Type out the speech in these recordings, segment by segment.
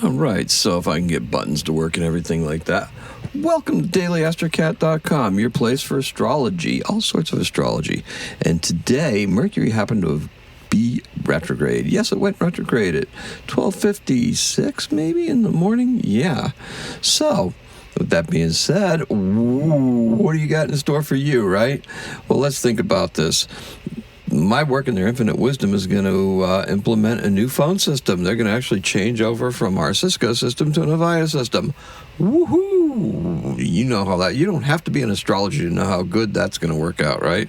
All right, so if I can get buttons to work and everything like that, welcome to daily-astrocat.com, your place for astrology, all sorts of astrology. And today, Mercury happened to be retrograde. Yes, it went retrograde at 12:56 maybe in the morning. Yeah. So, with that being said, what do you got in store for you, right? Well, let's think about this. My work in their infinite wisdom is going to implement a new phone system. They're going to actually change over from our Cisco system to an Avaya system. Woohoo! You know how that, you don't have to be an astrologer to know how good that's going to work out, right?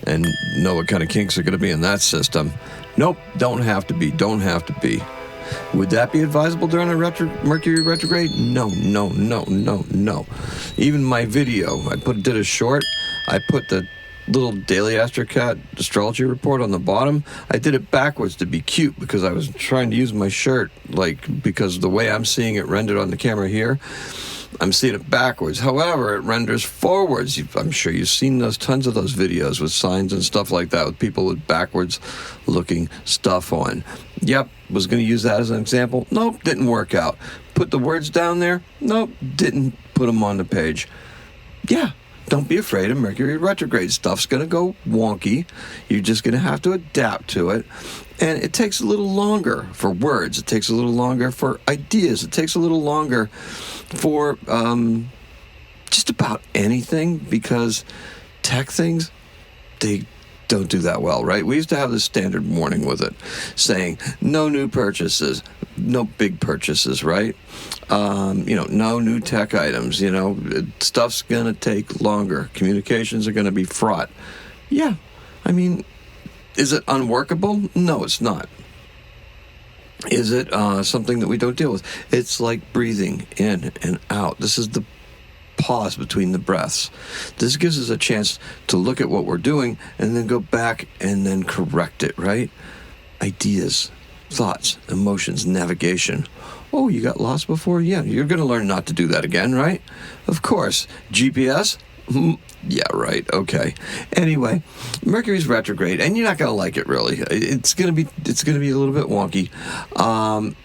And know what kind of kinks are going to be in that system. Nope, don't have to be. Would that be advisable during a Mercury retrograde? No. Even my video, did a short. I put the little daily astrocat astrology report on the bottom. I did it backwards to be cute because I was trying to use my shirt, because the way I'm seeing it rendered on the camera here, I'm seeing it backwards. However, it renders forwards. I'm sure you've seen tons of those videos with signs and stuff like that with people with backwards looking stuff on. Yep, was going to use that as an example. Nope, didn't work out. Put the words down there. Nope, didn't put them on the page. Yeah. Don't be afraid of Mercury retrograde. Stuff's going to go wonky. You're just going to have to adapt to it. And it takes a little longer for words. It takes a little longer for ideas. It takes a little longer for just about anything, because tech things, they don't do that well, right? We used to have this standard warning with it saying no new purchases, no big purchases, right? No new tech items, stuff's going to take longer. Communications are going to be fraught. Yeah. Is it unworkable? No, it's not. Is it something that we don't deal with? It's like breathing in and out. This is the pause between the breaths. This gives us a chance to look at what we're doing and then go back and then correct it, right? Ideas, thoughts, emotions, navigation. Oh, you got lost before? Yeah, you're going to learn not to do that again, right? Of course. GPS? Yeah, right. Okay. Anyway, Mercury's retrograde, and you're not going to like it, really. It's going to be a little bit wonky. And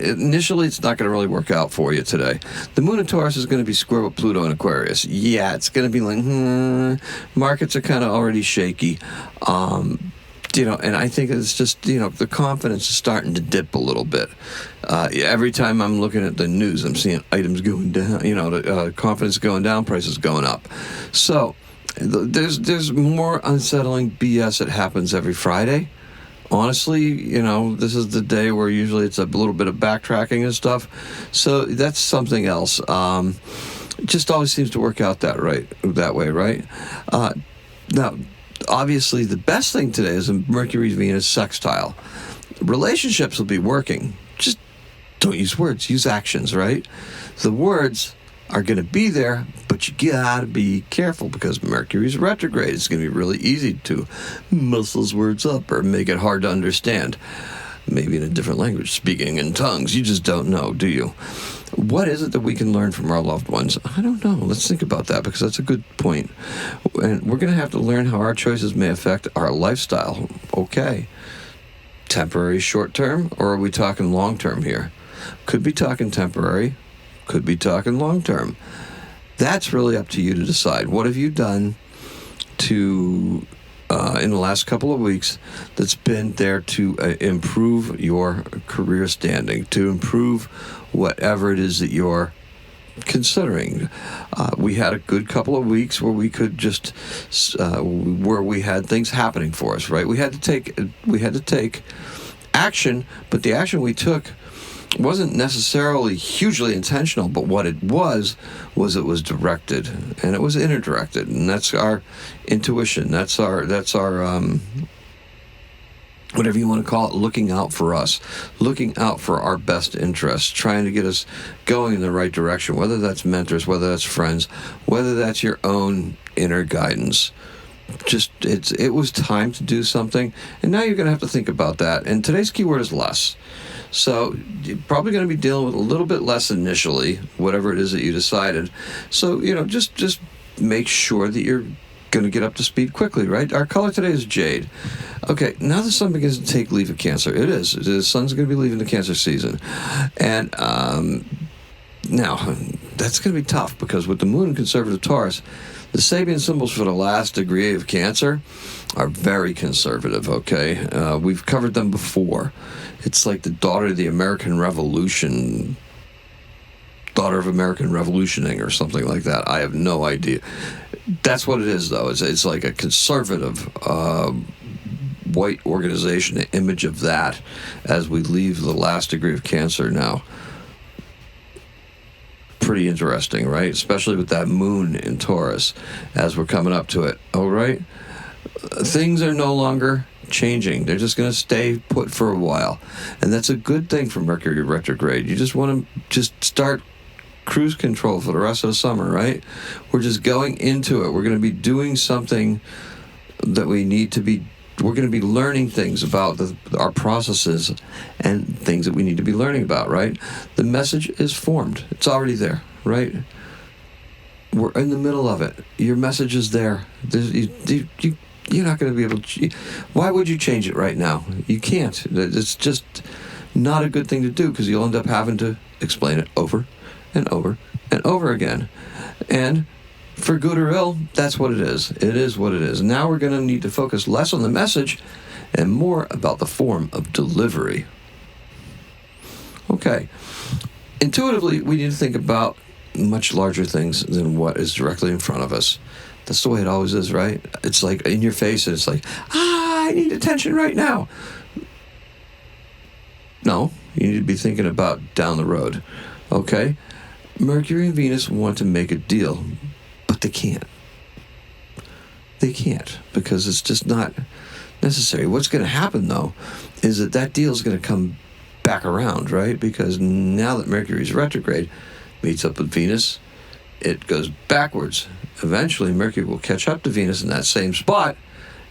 initially, it's not going to really work out for you today. The moon in Taurus is going to be square with Pluto in Aquarius. Yeah, it's going to be like, markets are kind of already shaky. And I think it's just, the confidence is starting to dip a little bit. Every time I'm looking at the news, I'm seeing items going down, the confidence going down, prices going up. So there's more unsettling BS that happens every Friday. Honestly, this is the day where usually it's a little bit of backtracking and stuff. So that's something else. It just always seems to work out that way, right? Now, obviously, the best thing today is a Mercury-Venus sextile. Relationships will be working. Just don't use words. Use actions, right? The words are going to be there, but you got to be careful because Mercury's retrograde. It's going to be really easy to mess those words up or make it hard to understand. Maybe in a different language, speaking in tongues. You just don't know, do you? What is it that we can learn from our loved ones? I don't know. Let's think about that because that's a good point. And we're going to have to learn how our choices may affect our lifestyle. Okay. Temporary short term, or are we talking long term here? Could be talking temporary, could be talking long term. That's really up to you to decide. What have you done to in the last couple of weeks that's been there to improve your career standing, to improve whatever it is that you're considering? We had a good couple of weeks where we could just where we had things happening for us, right? We had to take action, but the action we took wasn't necessarily hugely intentional, but what it was it was directed, and it was inner directed, and that's our intuition. That's our whatever you want to call it, looking out for us, looking out for our best interests, trying to get us going in the right direction, whether that's mentors, whether that's friends, whether that's your own inner guidance. It was time to do something, and now you're going to have to think about that. And today's keyword is less. So you're probably going to be dealing with a little bit less initially, whatever it is that you decided. So, just make sure that you're going to get up to speed quickly, right? Our color today is jade. Okay, now the sun begins to take leave of Cancer. It is. The sun's going to be leaving the Cancer season. And now, that's going to be tough because with the moon in conservative Taurus, the Sabian symbols for the last degree of Cancer are very conservative, okay? We've covered them before. It's like the daughter of the American Revolution, daughter of American Revolutioning or something like that. I have no idea. That's what it is, though. It's like a conservative white organization, the image of that as we leave the last degree of Cancer now. Pretty interesting, right? Especially with that moon in Taurus as we're coming up to it. All right? Things are no longer changing. They're just going to stay put for a while. And that's a good thing for Mercury retrograde. You just want to just start cruise control for the rest of the summer, right? We're just going into it. We're going to be doing something that we need to be. We're going to be learning things about our processes and things that we need to be learning about, right? The message is formed. It's already there, right? We're in the middle of it. Your message is there. You're not going to be able to. Why would you change it right now? You can't. It's just not a good thing to do because you'll end up having to explain it over and over and over again. And for good or ill, that's what it is. It is what it is. Now we're going to need to focus less on the message and more about the form of delivery. Okay. Intuitively, we need to think about much larger things than what is directly in front of us. That's the way it always is, right? It's like in your face, and it's like, I need attention right now. No, you need to be thinking about down the road. Okay? Mercury and Venus want to make a deal, but they can't. They can't because it's just not necessary. What's going to happen, though, is that deal is going to come back around, right? Because now that Mercury's retrograde, meets up with Venus, it goes backwards. Eventually, Mercury will catch up to Venus in that same spot,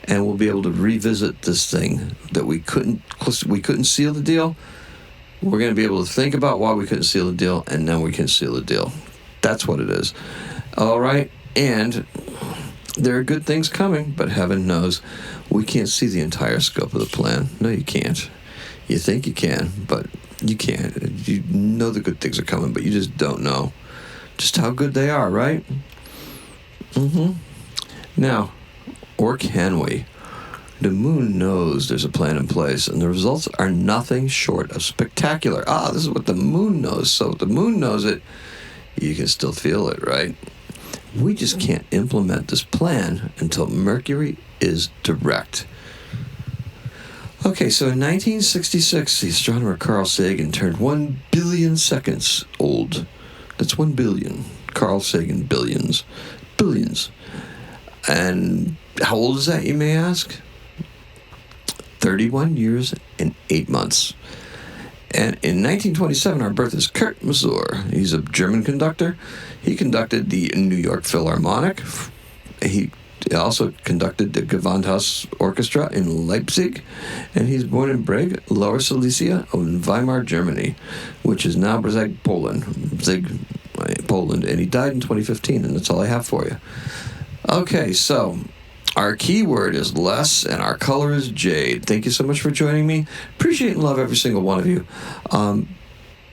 and we'll be able to revisit this thing that we couldn't seal the deal. We're going to be able to think about why we couldn't seal the deal, and then we can seal the deal. That's what it is. All right? And there are good things coming, but heaven knows we can't see the entire scope of the plan. No, you can't. You think you can, but you can't. You know the good things are coming, but you just don't know just how good they are, right? Now, or can we? The moon knows there's a plan in place, and the results are nothing short of spectacular. This is what the moon knows. So if the moon knows it, you can still feel it, right? We just can't implement this plan until Mercury is direct. Okay, so in 1966, the astronomer Carl Sagan turned 1 billion seconds old. That's 1 billion. Carl Sagan, billions. Billions. And how old is that, you may ask? 31 years and 8 months. And in 1927, our birth is Kurt Masur. He's a German conductor. He conducted the New York Philharmonic. He also conducted the Gewandhaus Orchestra in Leipzig. And he's born in Breg, Lower Silesia, in Weimar, Germany, which is now Brzeg, Poland. Brzeg, Poland. And he died in 2015, and that's all I have for you. Okay, so our keyword is less, and our color is jade. Thank you so much for joining me. Appreciate and love every single one of you.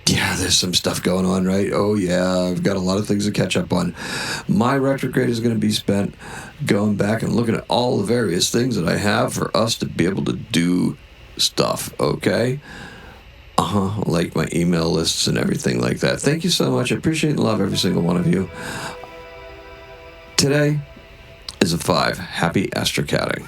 Yeah, there's some stuff going on, right? Oh, yeah, I've got a lot of things to catch up on. My retrograde is going to be spent going back and looking at all the various things that I have for us to be able to do stuff, okay? Like my email lists and everything like that. Thank you so much. I appreciate and love every single one of you. Today is a 5. Happy astrocatting.